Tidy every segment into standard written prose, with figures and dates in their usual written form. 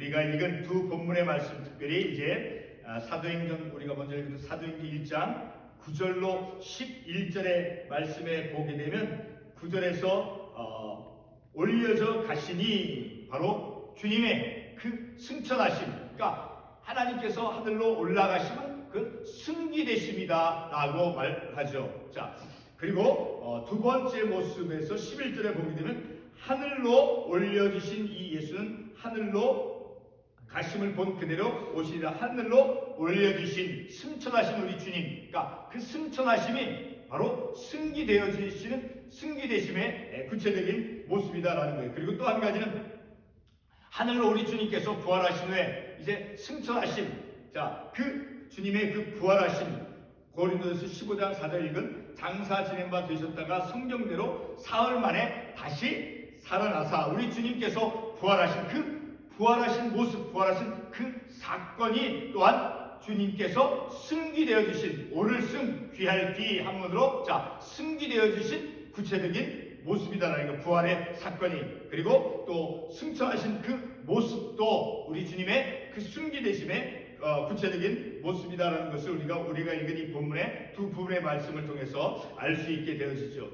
우리가 읽은 두 본문의 말씀, 특별히 이제 사도행전, 우리가 먼저 읽은 사도행전 1장 9절로 11절의 말씀에 보게 되면 9절에서 올려져 가시니 바로 주님의 그 승천하심, 그러니까 하나님께서 하늘로 올라가시면 그 승기되십니다 라고 말하죠. 자, 그리고 두 번째 모습에서 11절에 보게 되면 하늘로 올려주신 이 예수는 하늘로 가심을 본 그대로 오시리라. 하늘로 올려주신 승천하신 우리 주님, 그러니까 그 승천하심이 바로 승기되어지시는 승기되심의 구체적인 모습이다라는 거예요. 그리고 또 한 가지는 하늘로 우리 주님께서 부활하신 후에 이제 승천하심, 자, 그 주님의 그 부활하심, 고린도전서 15장 4절 읽은 장사 지낸 바 되셨다가 성경대로 사흘 만에 다시 살아나사 우리 주님께서 부활하신 그 부활하신 모습, 부활하신 그 사건이 또한 주님께서 승기되어 주신, 오를 승 귀할 귀 한문으로, 자, 승기되어 주신 구체적인 모습이다라는 거, 부활의 사건이. 그리고 또 승천하신 그 모습도 우리 주님의 그 승기되심의 구체적인 모습이다라는 것을 우리가 읽은 이 본문의 두 부분의 말씀을 통해서 알 수 있게 되어지죠.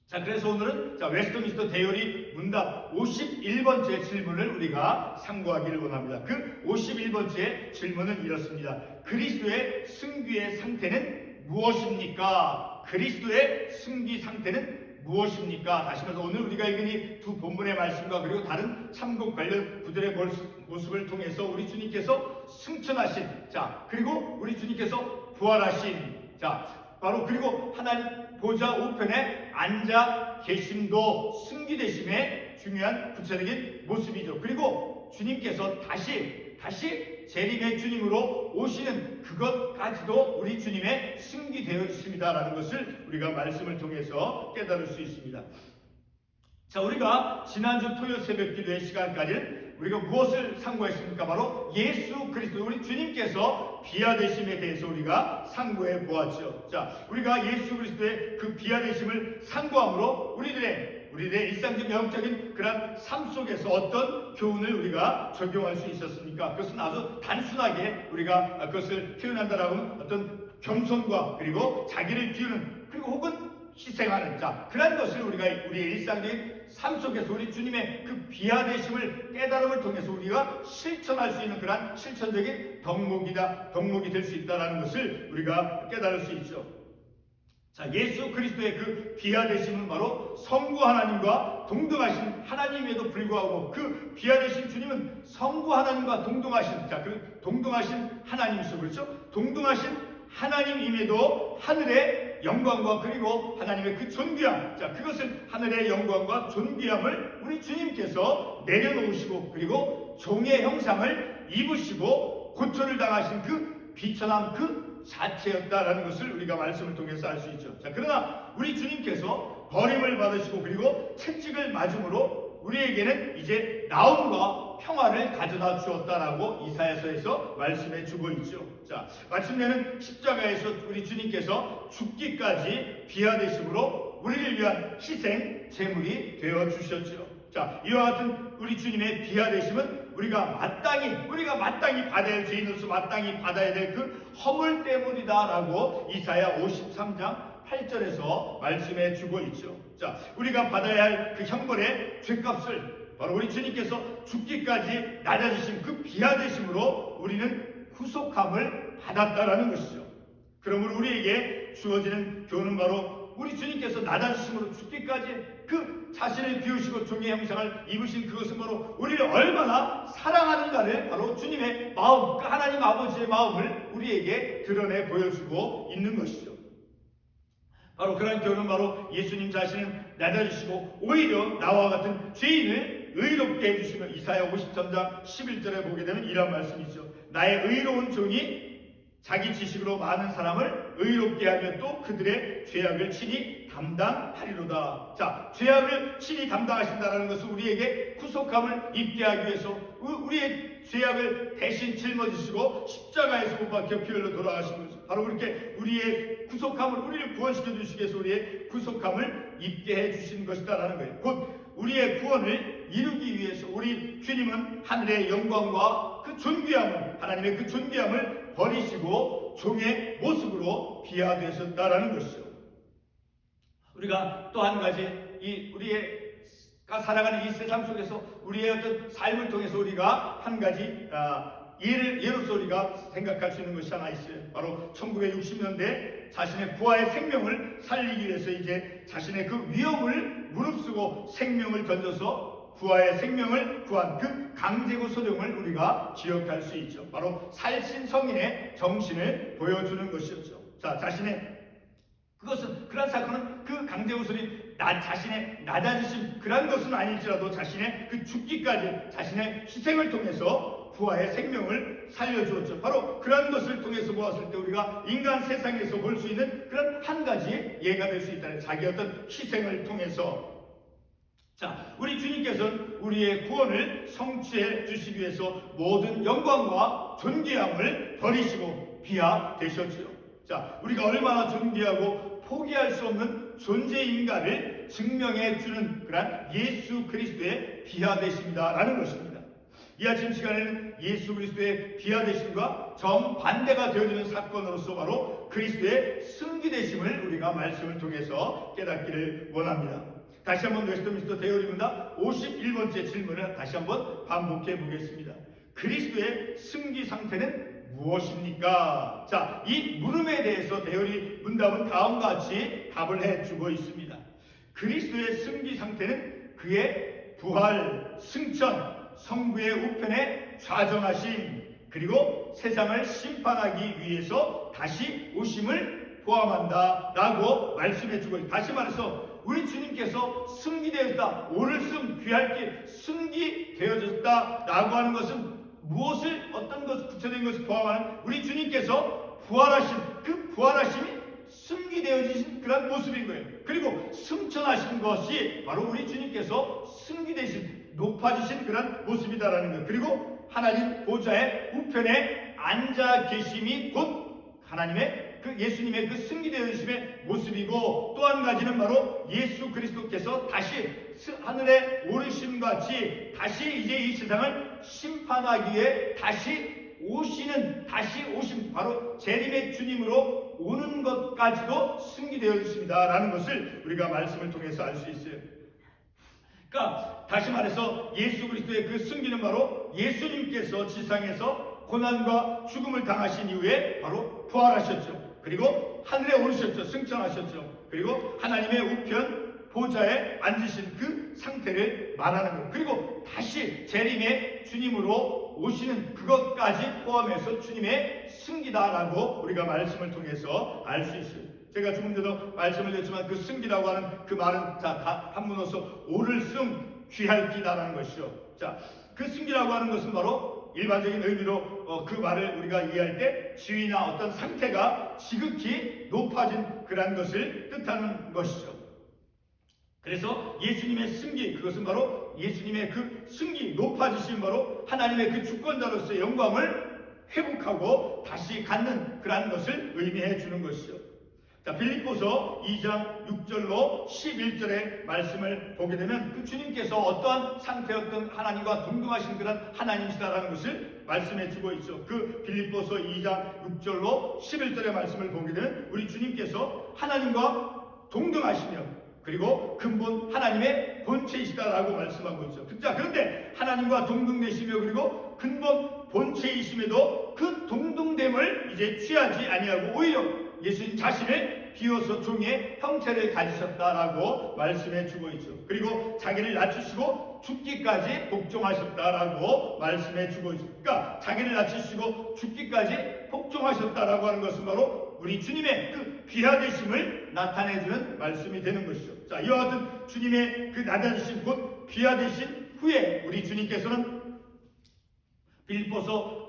자, 그래서 오늘은 웨스트민스터 대요리 문답 51번째 질문을 우리가 참고하기를 원합니다. 그 51번째 질문은 이렇습니다. 그리스도의 승귀의 상태는 무엇입니까? 그리스도의 승귀 상태는 무엇입니까? 다시 말해서 오늘 우리가 읽은 이 두 본문의 말씀과 그리고 다른 참고 관련 구절의 모습을 통해서 우리 주님께서 승천하신, 자, 그리고 우리 주님께서 부활하신, 자, 바로 그리고 하나님 보좌 우편에 앉아 계심도 승기되심의 중요한 구체적인 모습이죠. 그리고 주님께서 다시 재림의 주님으로 오시는 그것까지도 우리 주님의 승기되어 있습니다라는 것을 우리가 말씀을 통해서 깨달을 수 있습니다. 자, 우리가 지난주 토요 새벽 기도의 시간까지는 우리가 무엇을 상고했습니까? 바로 예수 그리스도, 우리 주님께서 비하되심에 대해서 우리가 상고해 보았죠. 자, 우리가 예수 그리스도의 그 비하되심을 상고함으로 우리들의 일상적 영적인 그런 삶 속에서 어떤 교훈을 우리가 적용할 수 있었습니까? 그것은 아주 단순하게 우리가 그것을 표현한다라고 하면 어떤 겸손과 그리고 자기를 비우는, 그리고 혹은 희생하는, 자, 그런 것을 우리가 우리의 일상적인 삶 속에서 우리 주님의 그 비하되심을 깨달음을 통해서 우리가 실천할 수 있는 그런 실천적인 덕목이 될 수 있다는 것을 우리가 깨달을 수 있죠. 자, 예수 그리스도의 그 비하되심은 바로 성부 하나님과 동등하신 하나님에도 불구하고 그 비하되신 주님은 성부 하나님과 동등하신, 자, 그 동등하신 하나님이시죠. 그렇죠? 동등하신 하나님임에도 하늘의 영광과 그리고 하나님의 그 존귀함, 자, 그것을 하늘의 영광과 존귀함을 우리 주님께서 내려놓으시고 그리고 종의 형상을 입으시고 고초를 당하신 그 비천함 그 자체였다라는 것을 우리가 말씀을 통해서 알 수 있죠. 자, 그러나 우리 주님께서 버림을 받으시고 그리고 채찍을 맞음으로 우리에게는 이제 나음과 평화를 가져다 주었다라고 이사야서에서 말씀해 주고 있죠. 자, 마침내는 십자가에서 우리 주님께서 죽기까지 비하되심으로 우리를 위한 희생 제물이 되어 주셨죠. 자, 이와 같은 우리 주님의 비하되심은 우리가 마땅히 받아야 할 죄인으로서 마땅히 받아야 될 그 허물 때문이다라고 이사야 53장 8절에서 말씀해 주고 있죠. 자, 우리가 받아야 할 그 형벌의 죄값을 바로 우리 주님께서 죽기까지 낮아지신 그 비하되심으로 우리는 구속함을 받았다라는 것이죠. 그러므로 우리에게 주어지는 교훈은 바로 우리 주님께서 낮아지심으로 죽기까지 그 자신을 비우시고 종의 형상을 입으신 그것은 바로 우리를 얼마나 사랑하는가를 바로 주님의 마음, 그 하나님 아버지의 마음을 우리에게 드러내 보여주고 있는 것이죠. 바로 그런 교훈은 바로 예수님 자신은 낮아지시고 오히려 나와 같은 죄인을 의롭게 해주시며 이사야 53장 11절에 보게 되면 이런 말씀이죠. 나의 의로운 종이 자기 지식으로 많은 사람을 의롭게 하며 또 그들의 죄악을 친히 담당하리로다. 자, 죄악을 친히 담당하신다는 것은 우리에게 구속함을 입게 하기 위해서 우리의 죄악을 대신 짊어지시고 십자가에서 못 박혀 피 흘려 돌아가신 것이죠. 바로 그렇게 우리의 구속함을, 우리를 구원시켜 주시기 위해서 우리의 구속함을 입게 해 주신 것이다라는 거예요. 곧 우리의 구원을 이루기 위해서 우리 주님은 하늘의 영광과 그 존귀함을, 하나님의 그 존귀함을 버리시고 종의 모습으로 비하되셨다라는 것이죠. 우리가 또 한 가지 우리가 살아가는 이 세상 속에서 우리의 어떤 삶을 통해서 우리가 한 가지 예로서 우리가 생각할 수 있는 것이 하나 있어요. 바로 1960년대 자신의 부하의 생명을 살리기 위해서 이제 자신의 그 위험을 무릅쓰고 생명을 던져서 부하의 생명을 구한 그 강제구 소령을 우리가 기억할 수 있죠. 바로 살신성인의 정신을 보여주는 것이었죠. 자, 그런 사건은 그 강제구 소령 자신의 낮아지심 그런 것은 아닐지라도 자신의 그 죽기까지 자신의 희생을 통해서 부하의 생명을 살려주었죠. 바로 그런 것을 통해서 보았을 때 우리가 인간 세상에서 볼 수 있는 그런 한 가지의 예가 될 수 있다는, 자기 어떤 희생을 통해서. 자, 우리 주님께서는 우리의 구원을 성취해 주시기 위해서 모든 영광과 존귀함을 버리시고 비하되셨죠. 자, 우리가 얼마나 존귀하고 포기할 수 없는 존재인가를 증명해 주는 그런 예수 그리스도의 비하되심이다라는 것입니다. 이 아침 시간에는 예수 그리스도의 비하되심과 정반대가 되어지는 사건으로서 바로 그리스도의 승리되심을 우리가 말씀을 통해서 깨닫기를 원합니다. 다시 한번 웨스트민스터 대요리문답 51번째 질문을 다시 한번 반복해 보겠습니다. 그리스도의 승리 상태는 무엇입니까? 자, 이 물음에 대해서 대요리 문답은 다음과 같이 답을 해주고 있습니다. 그리스도의 승리 상태는 그의 부활, 승천, 성부의 우편에 좌정하심, 그리고 세상을 심판하기 위해서 다시 오심을 포함한다 라고 말씀해주고 있습니다. 다시 말해서 우리 주님께서 승리되었다, 오를승 귀할 길 승리되어졌다 라고 하는 것은 무엇을, 어떤 것, 구체적인 것을 포함하는 우리 주님께서 부활하신 그 부활하심이 승리되어지신 그런 모습인 거예요. 그리고 승천하신 것이 바로 우리 주님께서 승리되신, 높아지신 그런 모습이다라는 거예요. 그리고 하나님 보좌의 우편에 앉아 계심이 곧 하나님의 그 예수님의 그 승리되어지심의 모습이고, 또 한 가지는 바로 예수 그리스도께서 다시 하늘에 오르심 같이 다시 이제 이 세상을 심판하기 위해 다시 오심, 바로 재림의 주님으로 오는 것까지도 승리되어 있습니다라는 것을 우리가 말씀을 통해서 알 수 있어요. 그러니까 다시 말해서 예수 그리스도의 그 승리는 바로 예수님께서 지상에서 고난과 죽음을 당하신 이후에 바로 부활하셨죠. 그리고 하늘에 오르셨죠. 승천하셨죠. 그리고 하나님의 우편 보좌에 앉으신 그 상태를 말하는 거예요. 그리고 다시 재림의 주님으로 오시는 그것까지 포함해서 주님의 승리다라고 우리가 말씀을 통해서 알 수 있어요. 제가 조금 전에도 말씀을 드렸지만 그 승리라고 하는 그 말은 한문어서 오를승 귀할 기다라는 것이죠. 자, 그 승리라고 하는 것은 바로 일반적인 의미로 그 말을 우리가 이해할 때 지위나 어떤 상태가 지극히 높아진 그런 것을 뜻하는 것이죠. 그래서 예수님의 승리, 그것은 바로 예수님의 그 승리, 높아지신 바로 하나님의 그 주권자로서의 영광을 회복하고 다시 갖는 그러한 것을 의미해 주는 것이죠. 자, 빌립보서 2장 6절로 11절의 말씀을 보게 되면 그 주님께서 어떠한 상태였던 하나님과 동등하신 그런 하나님이시다라는 것을 말씀해 주고 있죠. 그 빌립보서 2장 6절로 11절의 말씀을 보게 되면 우리 주님께서 하나님과 동등하시며 그리고 근본 하나님의 본체이시다라고 말씀하고 있죠. 자, 그런데 하나님과 동등되시며 그리고 근본 본체이심에도 그 동등됨을 이제 취하지 아니하고 오히려 예수님 자신을 비워서 종의 형체를 가지셨다라고 말씀해 주고 있죠. 그리고 자기를 낮추시고 죽기까지 복종하셨다라고 말씀해 주고 있죠. 그러니까 자기를 낮추시고 죽기까지 복종하셨다라고 하는 것은 바로 우리 주님의 그 귀하되심을 나타내주는 말씀이 되는 것이죠. 자, 이와 같은 주님의 그 낮아지심 곧 귀하되신 후에 우리 주님께서는 빌립보서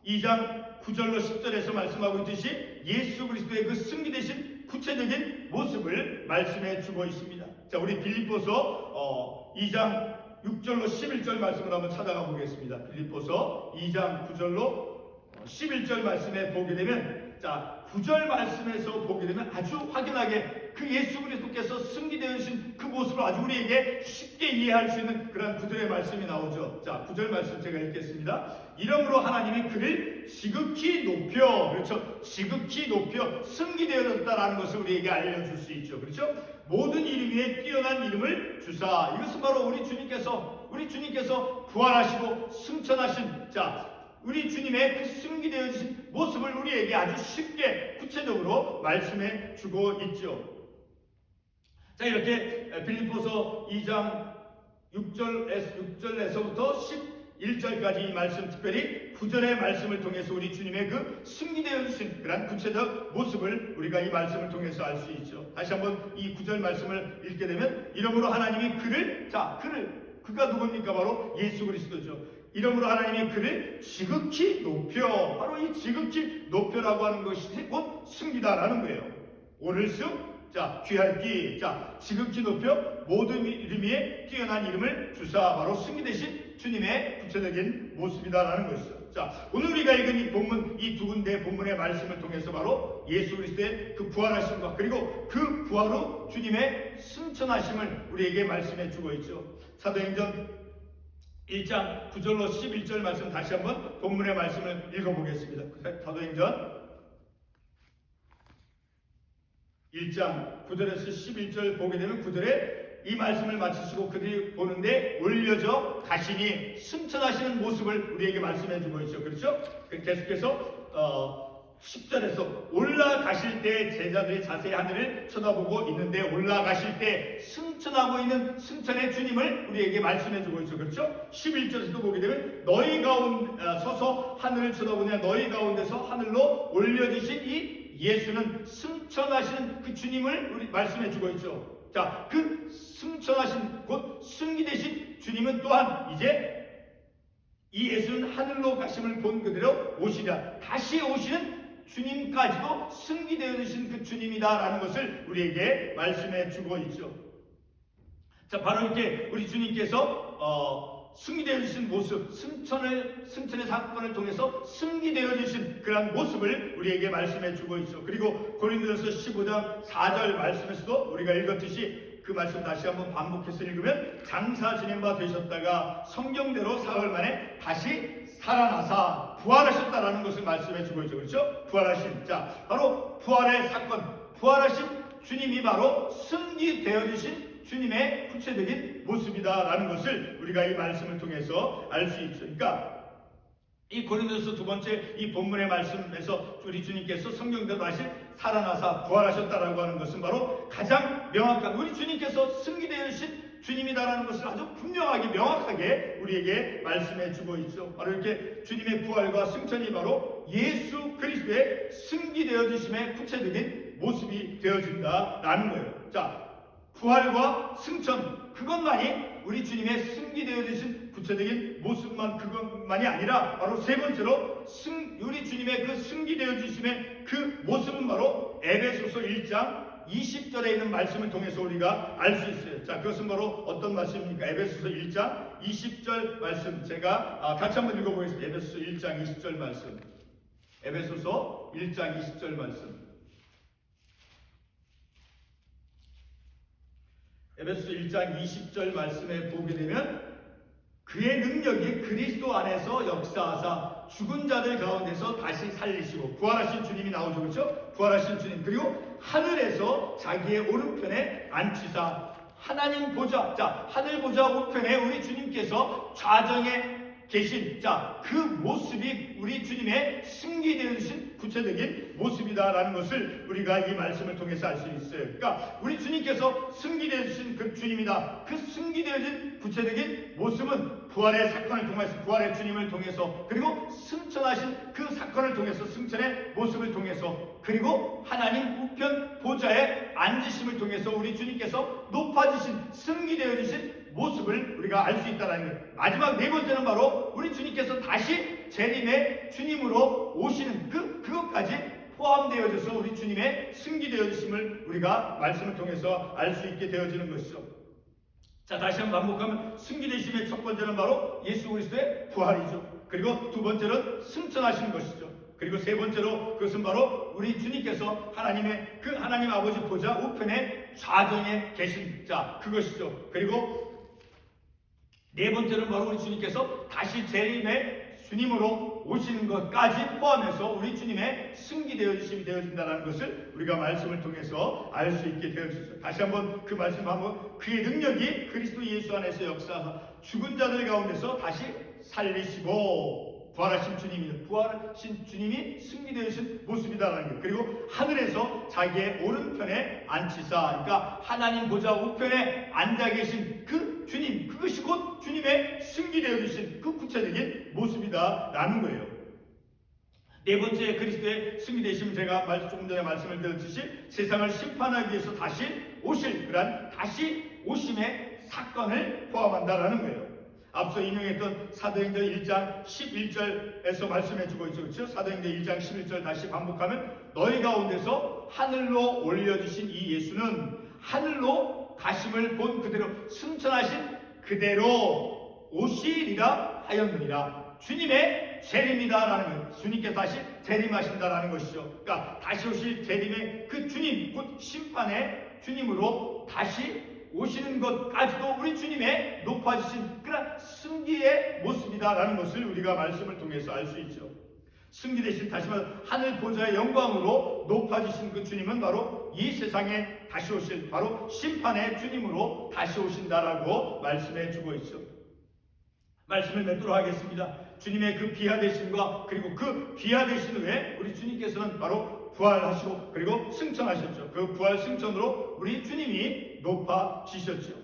2장 9절로 10절에서 말씀하고 있듯이 예수 그리스도의 그 승리되신 구체적인 모습을 말씀해 주고 있습니다. 자, 우리 빌립보서 2장 6절로 11절 말씀을 한번 찾아가 보겠습니다. 빌립보서 2장 9절로 11절 말씀에 보게 되면, 자, 9절 말씀에서 보게 되면 아주 확연하게 그 예수 그리스도께서 승리되신 그 모습을 아주 우리에게 쉽게 이해할 수 있는 그런 구절의 말씀이 나오죠. 자, 9절 말씀 제가 읽겠습니다. 이러므로 하나님이 그를 지극히 높여, 그렇죠? 지극히 높여 승리되었다라는 것을 우리에게 알려줄 수 있죠. 그렇죠? 모든 이름 위에 뛰어난 이름을 주사. 이것은 바로 우리 주님께서 부활하시고 승천하신, 자, 우리 주님의 그 승리되어진 모습을 우리에게 아주 쉽게 구체적으로 말씀해 주고 있죠. 자, 이렇게 빌립보서 2장 6절에서부터 11절까지 이 말씀, 특별히 9절의 말씀을 통해서 우리 주님의 그 승리되어진 그런 구체적 모습을 우리가 이 말씀을 통해서 알 수 있죠. 다시 한번 이 9절 말씀을 읽게 되면, 이러므로 하나님이 그가 누굽니까? 바로 예수 그리스도죠. 이러므로 하나님이 그를 지극히 높여, 바로 이 지극히 높여라고 하는 것이 곧 승리다라는 거예요. 오를 승, 자, 귀할기, 자, 지극히 높여 모든 이름 위에 뛰어난 이름을 주사, 바로 승리 되신 주님의 구체적인 모습이다라는 것이죠. 자, 오늘 우리가 읽은 이 본문, 이 두 군데 본문의 말씀을 통해서 바로 예수 그리스도의 그 부활하심과 그리고 그 부활 후 주님의 승천하심을 우리에게 말씀해 주고 있죠. 사도행전 1장 9절로 11절 말씀 다시 한번 본문의 말씀을 읽어보겠습니다. 사도행전 1장 9절에서 11절 보게 되면 9절에 이 말씀을 마치시고 그들이 보는데 올려져 가시니 승천하시는 모습을 우리에게 말씀해 주고 있죠. 그렇죠? 계속해서 10절에서 올라가실 때 제자들이 자세히 하늘을 쳐다보고 있는데, 올라가실 때 승천하고 있는 승천의 주님을 우리에게 말씀해 주고 있죠. 그렇죠? 11절에서도 보게 되면 너희 가운데 서서 하늘을 쳐다보냐, 너희 가운데서 하늘로 올려지신 이 예수는 승천하시는 그 주님을 우리 말씀해 주고 있죠. 자, 그 승천하신 곧 승리되신 주님은 또한 이제 이 예수는 하늘로 가심을 본 그대로 오시리라. 다시 오시는 주님까지도 승리되어 주신 그 주님이다라는 것을 우리에게 말씀해 주고 있죠. 자, 바로 이렇게 우리 주님께서 승리되어 주신 모습, 승천의 사건을 통해서 승리되어 주신 그러한 모습을 우리에게 말씀해 주고 있죠. 그리고 고린도전서 15장 4절 말씀에서도 우리가 읽었듯이 그 말씀 다시 한번 반복해서 읽으면, 장사 지낸 바 되셨다가 성경대로 사흘 만에 다시 살아나사 부활하셨다라는 것을 말씀해 주고 있죠. 그렇죠? 부활하신, 자, 바로 부활의 사건, 부활하신 주님이 바로 승리되어 주신 주님의 구체적인 모습이다라는 것을 우리가 이 말씀을 통해서 알 수 있죠. 그러니까 이 고린도서 두 번째 이 본문의 말씀에서 우리 주님께서 성경대로 다시 살아나사 부활하셨다라고 하는 것은 바로 가장 명확한, 우리 주님께서 승리되어 주신 주님이다라는 것을 아주 분명하게 명확하게 우리에게 말씀해 주고 있죠. 바로 이렇게 주님의 부활과 승천이 바로 예수 그리스도의 승리되어 주심의 구체적인 모습이 되어진다라는 거예요. 자, 부활과 승천, 그것만이 우리 주님의 승리되어 주신 구체적인 모습만, 그것만이 아니라 바로 세 번째로 우리 주님의 그 승리되어 주심의 그 모습은 바로 에베소서 1장 20절에 있는 말씀을 통해서 우리가 알 수 있어요. 자, 그것은 바로 어떤 말씀입니까? 에베소서 1장 20절 말씀, 제가 같이 한번 읽어보겠습니다. 에베소서 1장 20절 말씀, 에베소서 1장 20절 말씀. 에베소서 1장 20절 말씀에 보게 되면, 그의 능력이 그리스도 안에서 역사하사 죽은 자들 가운데서 다시 살리시고, 부활하신 주님이 나오죠. 그렇죠? 부활하신 주님, 그리고 하늘에서 자기의 오른편에 앉히사 하나님 보좌, 자, 하늘 보좌 우편에 우리 주님께서 좌정에 계신, 자, 그 모습이 우리 주님의 승리되어 주신 구체적인 모습이다라는 것을 우리가 이 말씀을 통해서 알 수 있어요. 그러니까 우리 주님께서 승리되어 주신 그 주님이다. 그 승리되어진 구체적인 모습은 부활의 사건을 통해서, 부활의 주님을 통해서, 그리고 승천하신 그 사건을 통해서, 승천의 모습을 통해서, 그리고 하나님 우편 보좌에 앉으심을 통해서 우리 주님께서 높아지신, 승리되어 주신 모습을 우리가 알 수 있다는 거예요. 마지막 네 번째는 바로 우리 주님께서 다시 재림의 주님으로 오시는 그것까지 포함되어져서 우리 주님의 승리되어지심을 우리가 말씀을 통해서 알 수 있게 되어지는 것이죠. 자, 다시 한번 반복하면 승리되심의 첫 번째는 바로 예수 그리스도의 부활이죠. 그리고 두 번째는 승천하시는 것이죠. 그리고 세 번째로 그것은 바로 우리 주님께서 하나님의 그 하나님 아버지 보좌 우편에 좌정에 계신 자 그것이죠. 그리고 네 번째는 바로 우리 주님께서 다시 재림의 주님으로 오시는 것까지 포함해서 우리 주님의 승기되어지심이 되어진다는 것을 우리가 말씀을 통해서 알 수 있게 되어지죠. 다시 한번 그 말씀 한번 그의 능력이 그리스도 예수 안에서 역사하사 죽은 자들 가운데서 다시 살리시고 부활하신 주님이 승리되신 모습이다라는 것. 그리고 하늘에서 자기의 오른편에 앉히사, 그러니까 하나님 보좌 우편에 앉아 계신 그 주님, 그것이 곧 주님의 승리되어주신 그 구체적인 모습이다라는 거예요. 네 번째 그리스도의 승리되심, 제가 조금 전에 말씀을 드렸듯이 세상을 심판하기 위해서 다시 오실 그러한 다시 오심의 사건을 포함한다라는 거예요. 앞서 인용했던 사도행전 1장 11절에서 말씀해주고 있죠. 그렇죠? 사도행전 1장 11절 다시 반복하면 너희 가운데서 하늘로 올려주신 이 예수는 하늘로 가심을 본 그대로 승천하신 그대로 오시리라 하였느니라. 주님의 재림이다라는 거예요. 주님께서 다시 재림하신다라는 것이죠. 그러니까 다시 오실 재림의 그 주님, 곧 심판의 주님으로 다시 오시는 것까지도 우리 주님의 높아지신 그런 승기의 모습이다라는 것을 우리가 말씀을 통해서 알 수 있죠. 승기 대신 다시 말해 하늘 보좌의 영광으로 높아지신 그 주님은 바로 이 세상에 다시 오실 바로 심판의 주님으로 다시 오신다라고 말씀해 주고 있죠. 말씀을 맺도록 하겠습니다. 주님의 그 비하되심과 그리고 그 비하되신 후에 우리 주님께서는 바로 부활하시고 그리고 승천하셨죠. 그 부활 승천으로 우리 주님이 높아지셨죠.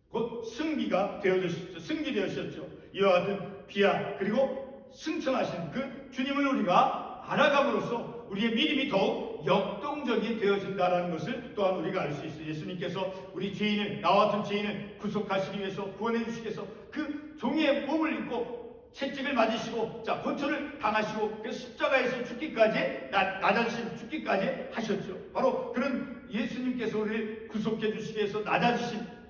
곧 승기가 되어졌죠. 승기되셨죠. 이와 같은 비하 그리고 승천하신 그 주님을 우리가 알아감으로써 우리의 믿음이 더욱 역동적이 되어진다는 것을 또한 우리가 알 수 있어요. 예수님께서 우리 죄인을 나와 같은 죄인을 구속하시기 위해서 구원해 주시기 위해서 그 종의 몸을 입고 채찍을 맞으시고 고초를 당하시고 그 십자가에서 죽기까지 낮아지신 죽기까지 하셨죠. 바로 그런 예수님께서 우리를 구속해 주시기 위해서 낮아지시고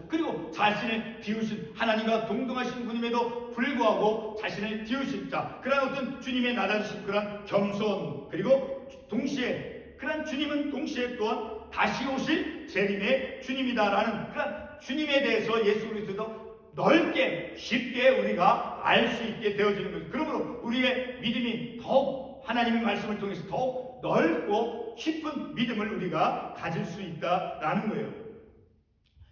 그리고 자신을 비우신 하나님과 동등하신 분임에도 불구하고 자신을 비우신 그런 어떤 주님의 낮아지신 그런 겸손 그리고 동시에 그런 주님은 동시에 또한 다시 오실 재림의 주님이다라는 그런 주님에 대해서 예수 그리스도도 넓게 쉽게 우리가 알 수 있게 되어지는 거죠. 그러므로 우리의 믿음이 더욱 하나님의 말씀을 통해서 더욱 넓고 깊은 믿음을 우리가 가질 수 있다라는 거예요.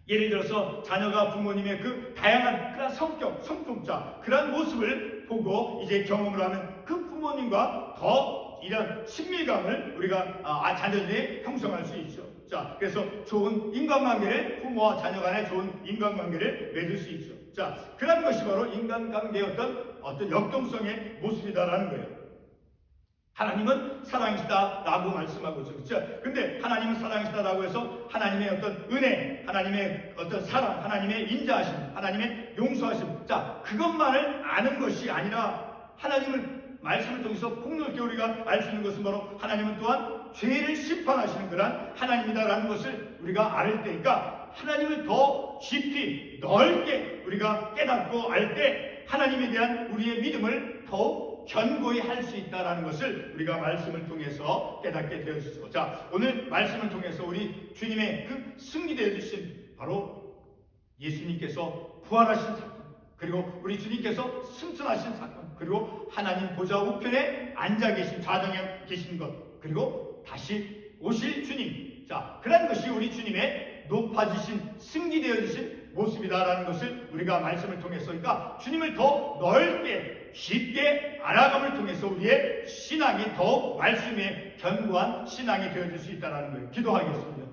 예를 들어서 자녀가 부모님의 그 다양한 그런 성격, 성품자 그런 모습을 보고 이제 경험을 하는 그 부모님과 더 이런 친밀감을 우리가 자녀들이 형성할 수 있죠. 그래서 좋은 인간관계를 부모와 자녀 간에 좋은 인간관계를 맺을 수 있죠. 그런 것이 바로 인간관계의 어떤 역동성의 모습이다라는 거예요. 하나님은 사랑이시다라고 말씀하고 있죠. 그렇죠? 근데 하나님은 사랑이시다라고 해서 하나님의 어떤 은혜, 하나님의 어떤 사랑, 하나님의 인자하심, 하나님의 용서하심. 그것만을 아는 것이 아니라 하나님을 말씀을 통해서 폭넓게 우리가 알 수 있는 것은 바로 하나님은 또한 죄를 심판하시는 그런 하나님이다라는 것을 우리가 알 때니까 하나님을 더 깊이 넓게 우리가 깨닫고 알 때 하나님에 대한 우리의 믿음을 더욱 견고히 할 수 있다는 것을 우리가 말씀을 통해서 깨닫게 되어지죠. 오늘 말씀을 통해서 우리 주님의 그 승리되어 주신 바로 예수님께서 부활하신 사건 그리고 우리 주님께서 승천하신 사건 그리고 하나님 보좌 우편에 앉아 계신 좌정에 계신 것 그리고 다시 오실 주님 그런 것이 우리 주님의 높아지신 승리되어 주신 모습이다라는 것을 우리가 말씀을 통해서 그러니까 주님을 더 넓게 깊게 알아감을 통해서 우리의 신앙이 더욱 말씀에 견고한 신앙이 되어질 수 있다는 거예요. 기도하겠습니다.